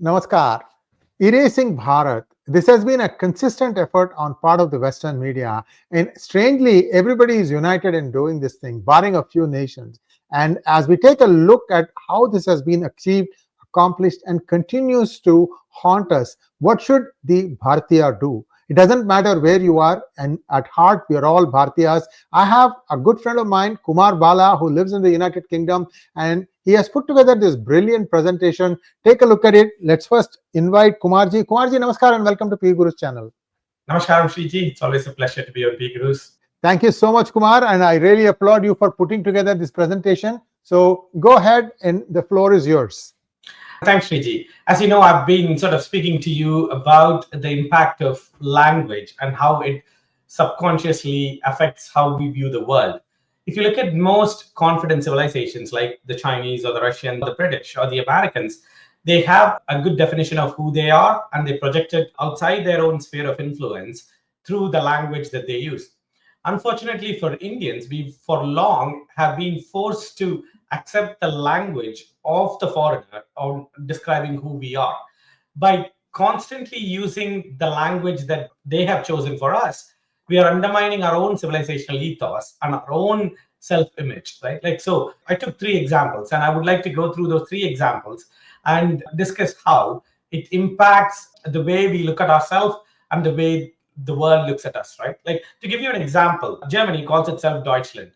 Namaskar. Erasing Bharat. This has been a consistent effort on part of the Western media. And strangely, everybody is united in doing this thing, barring a few nations. And as we take a look at how this has been achieved, accomplished, and continues to haunt us, what should the Bharatiya do? It doesn't matter where you are, and at heart, we are all Bharatiyas. I have a good friend of mine, Kumar Bala, who lives in the United Kingdom, and he has put together this brilliant presentation. Take a look at it. Let's first invite Kumarji. Kumarji, namaskar and welcome to P Guru's channel. Namaskaram, Shriji. It's always a pleasure to be on P Gurus. Thank you so much, Kumar, and I really applaud you for putting together this presentation. So go ahead, and the floor is yours. Thanks, Shriji. As you know, I've been sort of speaking to you about the impact of language and how it subconsciously affects how we view the world. If you look at most confident civilizations like the Chinese or the Russian, the British or the Americans, they have a good definition of who they are and they project it outside their own sphere of influence through the language that they use. Unfortunately for Indians, we for long have been forced to accept the language of the foreigner on describing who we are. By constantly using the language that they have chosen for us, we are undermining our own civilizational ethos and our own self-image, right? Like, so I took three examples and I would like to go through those three examples and discuss how it impacts the way we look at ourselves and the way the world looks at us, right? Like, to give you an example, Germany calls itself Deutschland.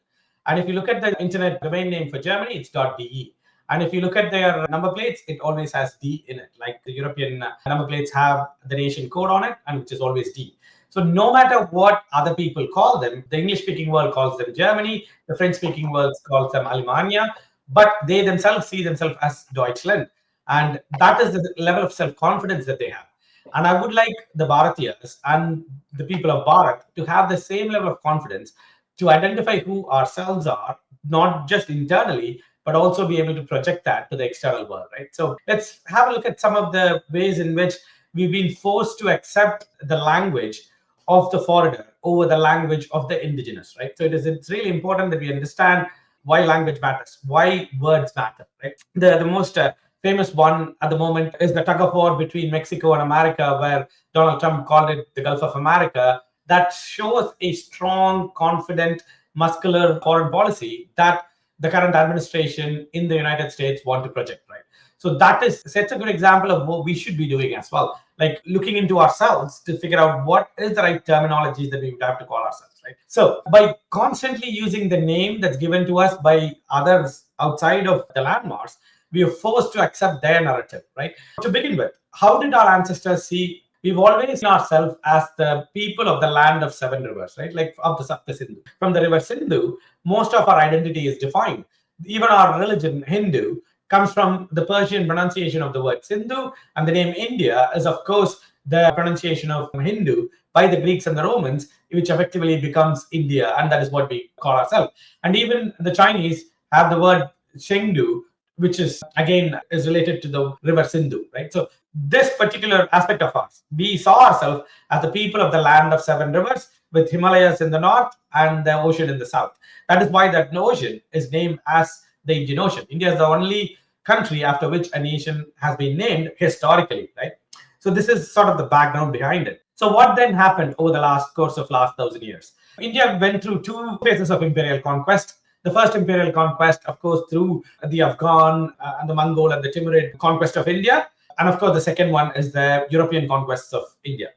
And if you look at the internet domain name for Germany, it's .de. And if you look at their number plates, it always has D in it. Like the European number plates have the nation code on it, and which is always D. So no matter what other people call them, the English-speaking world calls them Germany, the French-speaking world calls them Alemania, but they themselves see themselves as Deutschland. And that is the level of self-confidence that they have. And I would like the Bharatiyas and the people of Bharat to have the same level of confidence to identify who ourselves are, not just internally, but also be able to project that to the external world, right? So let's have a look at some of the ways in which we've been forced to accept the language of the foreigner over the language of the indigenous, right? So it's really important that we understand why language matters, why words matter, right? The most famous one at the moment is the tug of war between Mexico and America, where Donald Trump called it the Gulf of America. That shows a strong, confident, muscular foreign policy that the current administration in the United States want to project, right? So that sets a good example of what we should be doing as well, like looking into ourselves to figure out what is the right terminology that we would have to call ourselves, right? So by constantly using the name that's given to us by others outside of the landmass, we are forced to accept their narrative, right? To begin with, how did our ancestors see? We've always seen ourselves as the people of the land of seven rivers, right? Like of the Sindhu. From the river Sindhu, most of our identity is defined. Even our religion, Hindu, comes from the Persian pronunciation of the word Sindhu, and the name India is, of course, the pronunciation of Hindu by the Greeks and the Romans, which effectively becomes India, and that is what we call ourselves. And even the Chinese have the word Chengdu, which is again is related to the river Sindhu, right? So this particular aspect of us, we saw ourselves as the people of the land of seven rivers, with Himalayas in the north and the ocean in the south. That is why that ocean is named as the Indian Ocean. India is the only country after which a nation has been named historically, right? So this is sort of the background behind it. So what then happened over the course of last 1,000 years? India went through two phases of imperial conquest. The first imperial conquest, of course, through the Afghan and the Mongol and the Timurid conquest of India. And of course, the second one is the European conquests of India.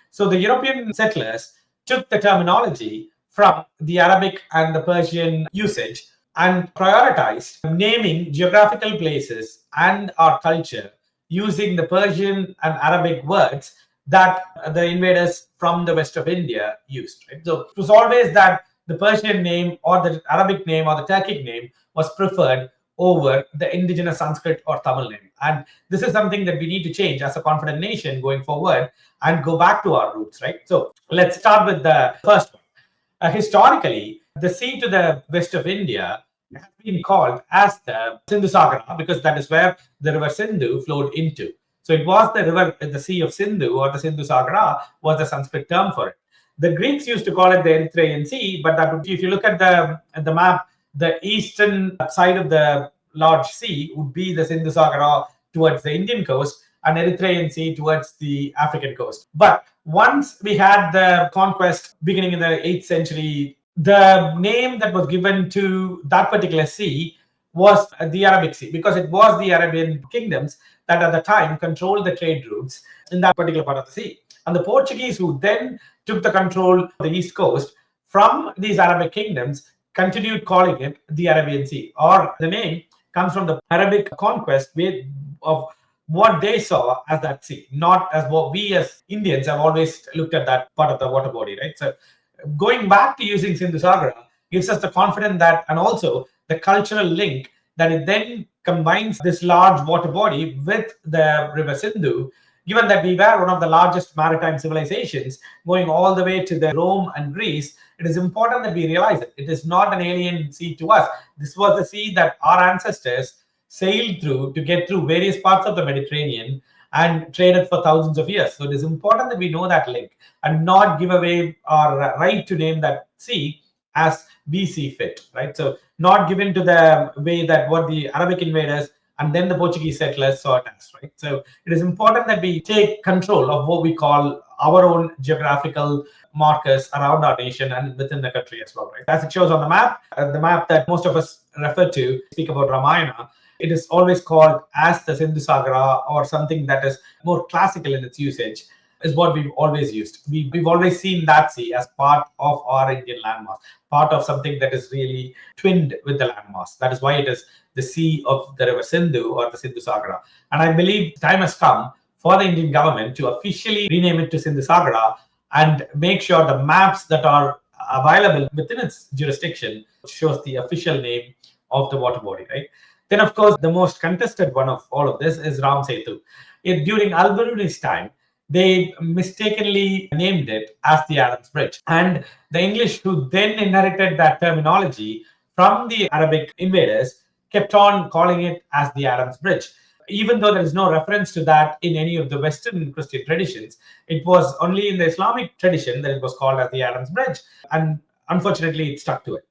So the European settlers took the terminology from the Arabic and the Persian usage and prioritized naming geographical places and our culture using the Persian and Arabic words that the invaders from the west of India used. Right? So it was always that the Persian name or the Arabic name or the Turkic name was preferred over the indigenous Sanskrit or Tamil name. And this is something that we need to change as a confident nation going forward and go back to our roots, right? So let's start with the first one. Historically, the sea to the west of India has been called as the Sindhu Sagara because that is where the river Sindhu flowed into. So it was the river, the Sea of Sindhu or the Sindhu Sagara was the Sanskrit term for it. The Greeks used to call it the Erythraean Sea, but that would, if you look at the map, the eastern side of the large sea would be the Sindhu Sagara towards the Indian coast, and Erythraean Sea towards the African coast. But once we had the conquest beginning in the 8th century, the name that was given to that particular sea was the Arabic Sea, because it was the Arabian kingdoms that at the time controlled the trade routes in that particular part of the sea. And the Portuguese, who then took the control of the east coast from these Arabic kingdoms, continued calling it the Arabian Sea, or the name comes from the Arabic conquest of what they saw as that sea, not as what we as Indians have always looked at that part of the water body, right? So going back to using Sindhu Sagara gives us the confidence that, and also the cultural link, that it then combines this large water body with the river Sindhu, given that we were one of the largest maritime civilizations going all the way to the Rome and Greece. It is important that we realize it. It is not an alien sea to us. This was the sea that our ancestors sailed through to get through various parts of the Mediterranean and traded for thousands of years. So it is important that we know that link and not give away our right to name that sea as we see fit, right? So not given to the way that what the Arabic invaders and then the Portuguese settlers saw it as, right? So it is important that we take control of what we call our own geographical markers around our nation and within the country as well, right? As it shows on the map that most of us refer to, speak about Ramayana, it is always called as the Sindhu Sagara, or something that is more classical in its usage, is what we've always used. We've always seen that sea as part of our Indian landmass, part of something that is really twinned with the landmass. That is why it is the sea of the river Sindhu, or the Sindhu Sagara. And I believe time has come for the Indian government to officially rename it to Sindhu Sagara and make sure the maps that are available within its jurisdiction shows the official name of the water body, right? Then, of course, the most contested one of all of this is Ram Setu. During Al-Biruni's time, they mistakenly named it as the Adam's Bridge. And the English, who then inherited that terminology from the Arabic invaders, kept on calling it as the Adam's Bridge. Even though there is no reference to that in any of the Western Christian traditions, it was only in the Islamic tradition that it was called as the Adam's Bridge. And unfortunately, it stuck to it.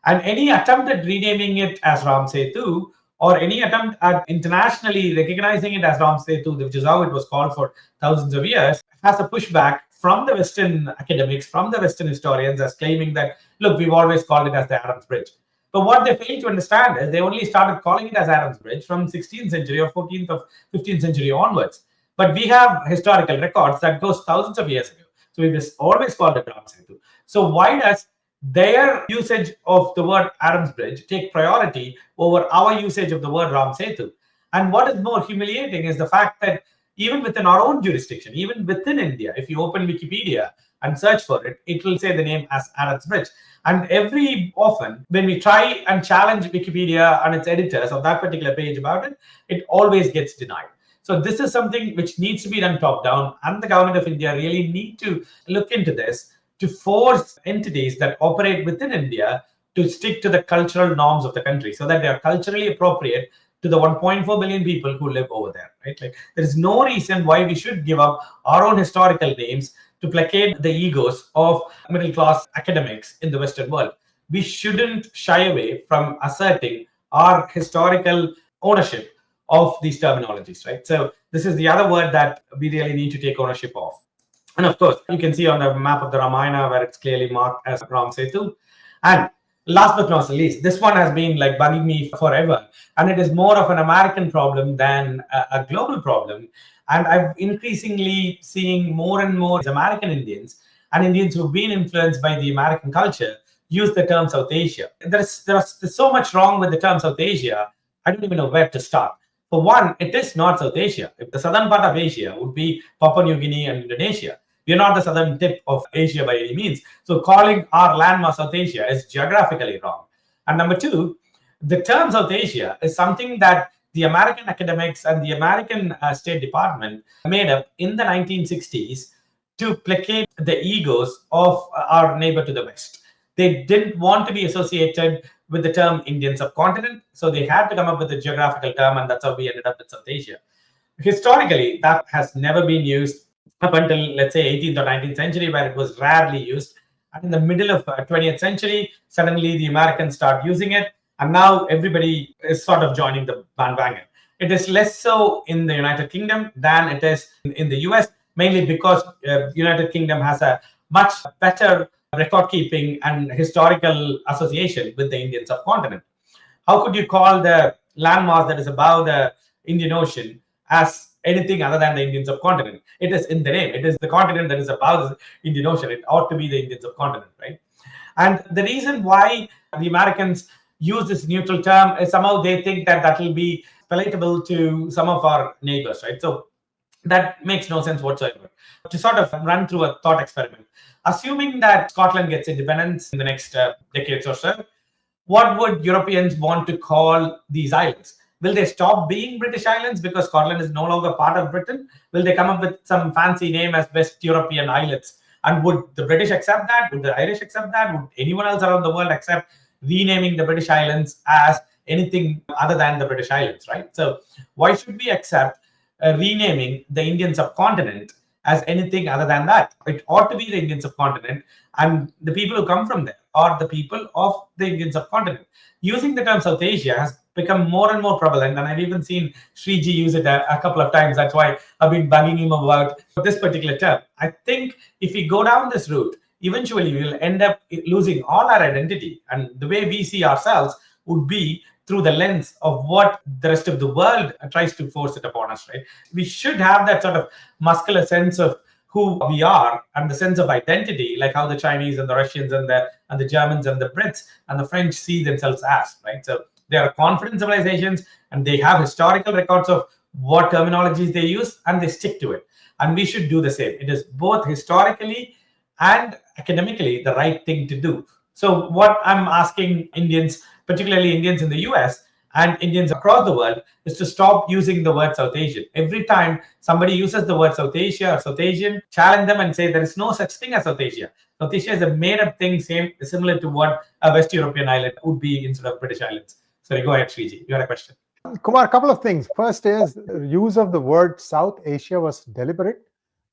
And any attempt at renaming it as Ram Setu, or any attempt at internationally recognizing it as Ram Setu, which is how it was called for thousands of years, has a pushback from the Western academics, from the Western historians, as claiming that, look, we've always called it as the Adam's Bridge. But what they fail to understand is they only started calling it as Adam's Bridge from 16th century or 14th or 15th century onwards. But we have historical records that goes thousands of years ago. So we've always called it Ram Setu. So why does their usage of the word Adam's Bridge take priority over our usage of the word Ram Setu? And what is more humiliating is the fact that even within our own jurisdiction, even within India, if you open Wikipedia and search for it, it will say the name as Adam's Bridge. And every often, when we try and challenge Wikipedia and its editors of that particular page about it, it always gets denied. So this is something which needs to be done top down, and the government of India really need to look into this to force entities that operate within India to stick to the cultural norms of the country, so that they are culturally appropriate to the 1.4 billion people who live over there, right? Like, there is no reason why we should give up our own historical names to placate the egos of middle class academics in the Western world. We shouldn't shy away from asserting our historical ownership of these terminologies, right? So this is the other word that we really need to take ownership of. And of course, you can see on the map of the Ramayana where it's clearly marked as Ram Setu. And last but not least, this one has been like bugging me forever. And it is more of an American problem than a global problem. And I'm increasingly seeing more and more American Indians and Indians who've been influenced by the American culture use the term South Asia. There's so much wrong with the term South Asia, I don't even know where to start. For one, it is not South Asia. If the southern part of Asia would be Papua New Guinea and Indonesia, we are not the southern tip of Asia by any means. So calling our landmass South Asia is geographically wrong. And number two, the term South Asia is something that the American academics and the American State Department made up in the 1960s to placate the egos of our neighbor to the west. They didn't want to be associated with the term Indian subcontinent, so they had to come up with a geographical term, and that's how we ended up with South Asia. Historically, that has never been used up until, let's say, 18th or 19th century, where it was rarely used. And in the middle of 20th century, suddenly the Americans start using it, and now everybody is sort of joining the bandwagon. It is less so in the United Kingdom than it is in the US, mainly because United Kingdom has a much better record keeping and historical association with the Indian subcontinent. How could you call the landmass that is above the Indian Ocean as anything other than the Indian subcontinent? It is in the name. It is the continent that is above the Indian Ocean. It ought to be the Indian subcontinent, right? And the reason why the Americans use this neutral term is somehow they think that that will be palatable to some of our neighbors, right? So that makes no sense whatsoever. To sort of run through a thought experiment, assuming that Scotland gets independence in the next decades or so, what would Europeans want to call these islands? Will they stop being British islands because Scotland is no longer part of Britain? Will they come up with some fancy name as West European Islets? And would the British accept that? Would the Irish accept that? Would anyone else around the world accept renaming the British Islands as anything other than the British Islands, right? So why should we accept renaming the Indian subcontinent as anything other than that? It ought to be the Indian subcontinent, and the people who come from there are the people of the Indian subcontinent. Using the term South Asia has become more and more prevalent, and I've even seen Sriji use it a couple of times. That's why I've been bugging him about this particular term. I think if we go down this route, eventually we will end up losing all our identity, and the way we see ourselves would be through the lens of what the rest of the world tries to force it upon us, right? We should have that sort of muscular sense of who we are and the sense of identity, like how the Chinese and the Russians and the Germans and the Brits and the French see themselves as, right? So they are confident civilizations and they have historical records of what terminologies they use and they stick to it. And we should do the same. It is both historically and academically the right thing to do. So what I'm asking Indians, particularly Indians in the US and Indians across the world, is to stop using the word South Asian. Every time somebody uses the word South Asia or South Asian, challenge them and say there is no such thing as South Asia. South Asia is a made-up thing, similar to what a West European island would be instead of British islands. Sorry, go ahead, Sriji. You had a question. Kumar, a couple of things. First is use of the word South Asia was deliberate.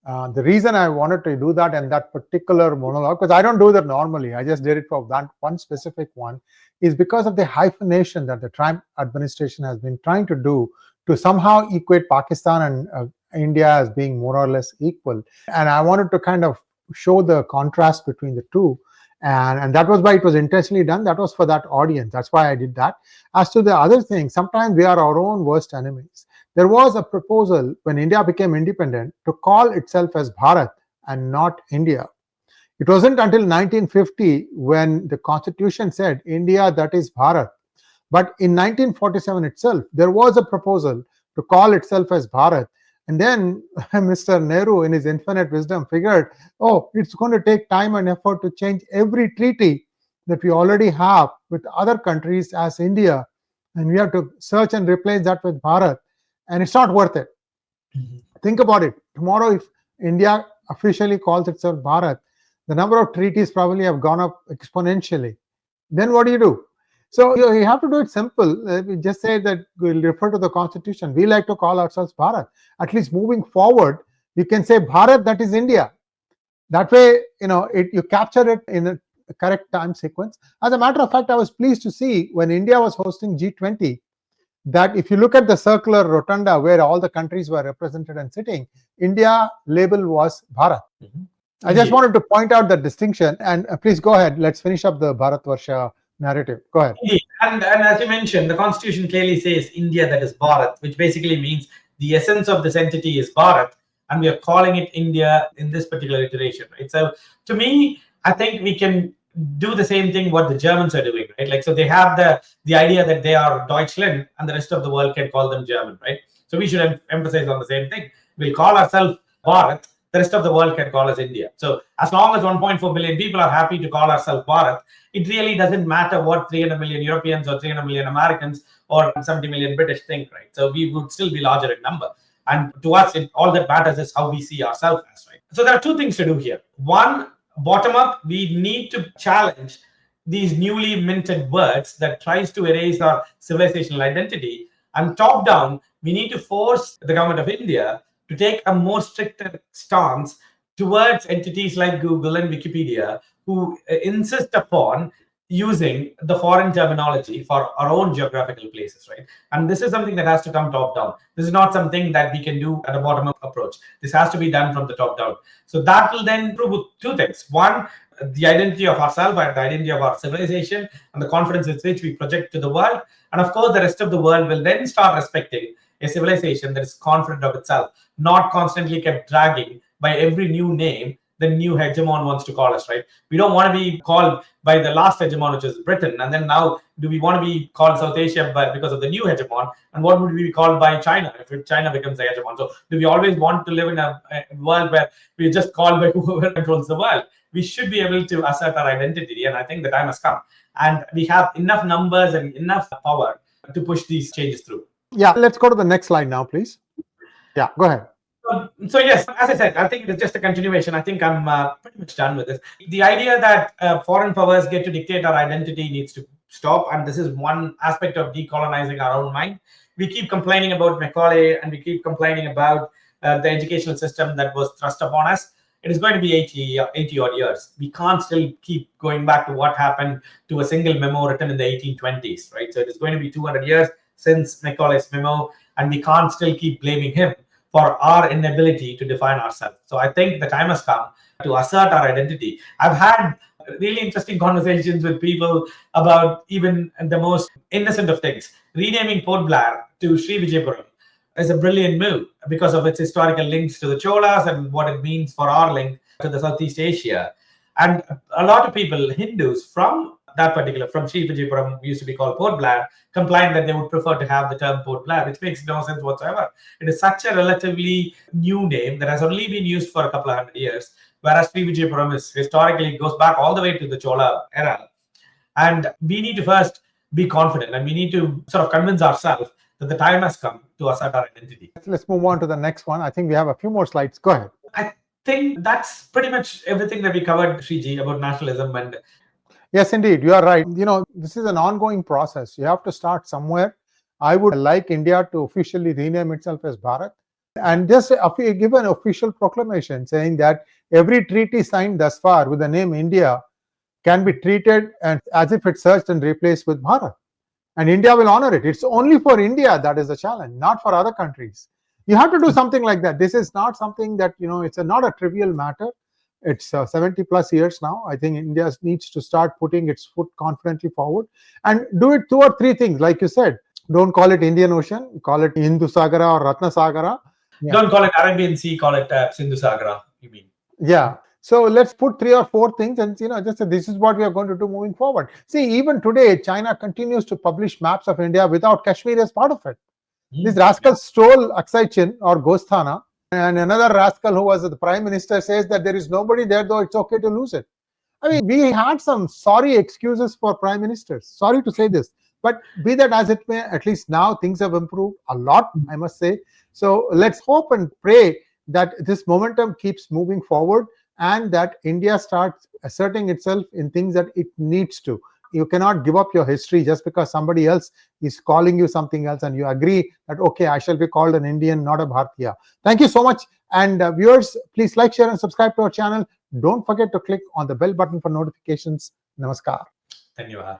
The reason I wanted to do that in that particular monologue, because I don't do that normally, I just did it for that one specific one, is because of the hyphenation that the Trump administration has been trying to do to somehow equate Pakistan and India as being more or less equal. And I wanted to kind of show the contrast between the two. And that was why it was intentionally done. That was for that audience. That's why I did that. As to the other thing, sometimes we are our own worst enemies. There was a proposal when India became independent to call itself as Bharat and not India. It wasn't until 1950 when the constitution said India, that is Bharat. But in 1947 itself, there was a proposal to call itself as Bharat. And then Mr. Nehru, in his infinite wisdom, figured, oh, it's going to take time and effort to change every treaty that we already have with other countries as India. And we have to search and replace that with Bharat. And it's not worth it. Mm-hmm. Think about it. Tomorrow, if India officially calls itself Bharat, the number of treaties probably have gone up exponentially. Then what do? So you have to do it simple. We just say that we'll refer to the constitution. We like to call ourselves Bharat. At least moving forward, you can say Bharat, that is India. That way, you capture it in a correct time sequence. As a matter of fact, I was pleased to see when India was hosting G20, that if you look at the circular rotunda where all the countries were represented and sitting, India label was Bharat. Mm-hmm. I just wanted to point out that distinction. And please go ahead. Let's finish up the Bharat Varsha narrative. Go ahead. And as you mentioned, the constitution clearly says India, that is Bharat, which basically means the essence of this entity is Bharat, and we are calling it India in this particular iteration, right? So to me, I think we can do the same thing what the Germans are doing, right? Like, so they have the idea that they are Deutschland and the rest of the world can call them German, right? So we should emphasize on the same thing. We'll call ourselves Bharat, the rest of the world can call us India. So as long as 1.4 billion people are happy to call ourselves Bharat, it really doesn't matter what 300 million Europeans or 300 million Americans or 70 million British think, right? So we would still be larger in number. And to us, all that matters is how we see ourselves as, right? So there are two things to do here. One, bottom up, we need to challenge these newly minted words that tries to erase our civilizational identity. And top down, we need to force the government of India to take a more stricter stance towards entities like Google and Wikipedia, who insist upon using the foreign terminology for our own geographical places, right? And this is something that has to come top down. This is not something that we can do at a bottom up approach. This has to be done from the top down. So that will then prove two things. One, the identity of ourselves and the identity of our civilization and the confidence with which we project to the world. And of course, the rest of the world will then start respecting a civilization that is confident of itself, not constantly kept dragging by every new name the new hegemon wants to call us, right? We don't want to be called by the last hegemon, which is Britain. And then now, do we want to be called South Asia because of the new hegemon? And what would we be called by China if China becomes the hegemon? So do we always want to live in a world where we're just called by whoever controls the world? We should be able to assert our identity. And I think the time has come. And we have enough numbers and enough power to push these changes through. Yeah, let's go to the next slide now, please. Yeah, go ahead. So yes, as I said, I think it's just a continuation. I think I'm pretty much done with this. The idea that foreign powers get to dictate our identity needs to stop, and this is one aspect of decolonizing our own mind. We keep complaining about Macaulay, and we keep complaining about the educational system that was thrust upon us. It is going to be 80 odd years. We can't still keep going back to what happened to a single memo written in the 1820s, right? So it is going to be 200 years since Macaulay's memo, and we can't still keep blaming him for our inability to define ourselves. So I think the time has come to assert our identity. I've had really interesting conversations with people about even the most innocent of things. Renaming Port Blair to Sri Vijayapuram is a brilliant move because of its historical links to the Cholas and what it means for our link to the Southeast Asia. And a lot of people, Hindus from that particular, from Sri Vijayapuram, used to be called Port Blair, complained that they would prefer to have the term Port Blair, which makes no sense whatsoever. It is such a relatively new name that has only been used for a couple of hundred years, whereas Sri Vijayapuram is historically goes back all the way to the Chola era. And we need to first be confident, and we need to sort of convince ourselves that the time has come to assert our identity. Let's move on to the next one. I think we have a few more slides. Go ahead. I think that's pretty much everything that we covered, Shriji, about nationalism. And yes, indeed, you are right. This is an ongoing process. You have to start somewhere. I would like India to officially rename itself as Bharat and just give an official proclamation saying that every treaty signed thus far with the name India can be treated as if it's searched and replaced with Bharat. And India will honor it. It's only for India that is the challenge, not for other countries. You have to do something like that. This is not something that, it's not a trivial matter. It's 70 plus years now. I think India needs to start putting its foot confidently forward and do it 2 or 3 things. Like you said, don't call it Indian Ocean, call it Sindhu Sagara or Ratna Sagara. Yeah. Don't call it Arabian Sea, call it Sindhu Sagara, you mean? Yeah. So let's put 3 or 4 things and, just say this is what we are going to do moving forward. See, even today, China continues to publish maps of India without Kashmir as part of it. These rascals stole Aksai Chin or Gosthana. And another rascal who was the prime minister says that there is nobody there, though it's okay to lose it. I mean, we had some sorry excuses for prime ministers. Sorry to say this, but be that as it may, at least now things have improved a lot, I must say. So let's hope and pray that this momentum keeps moving forward and that India starts asserting itself in things that it needs to. You cannot give up your history just because somebody else is calling you something else and you agree that, okay, I shall be called an Indian, not a Bharatiya. Thank you so much. And viewers, please like, share and subscribe to our channel. Don't forget to click on the bell button for notifications. Namaskar. Dhanyawad.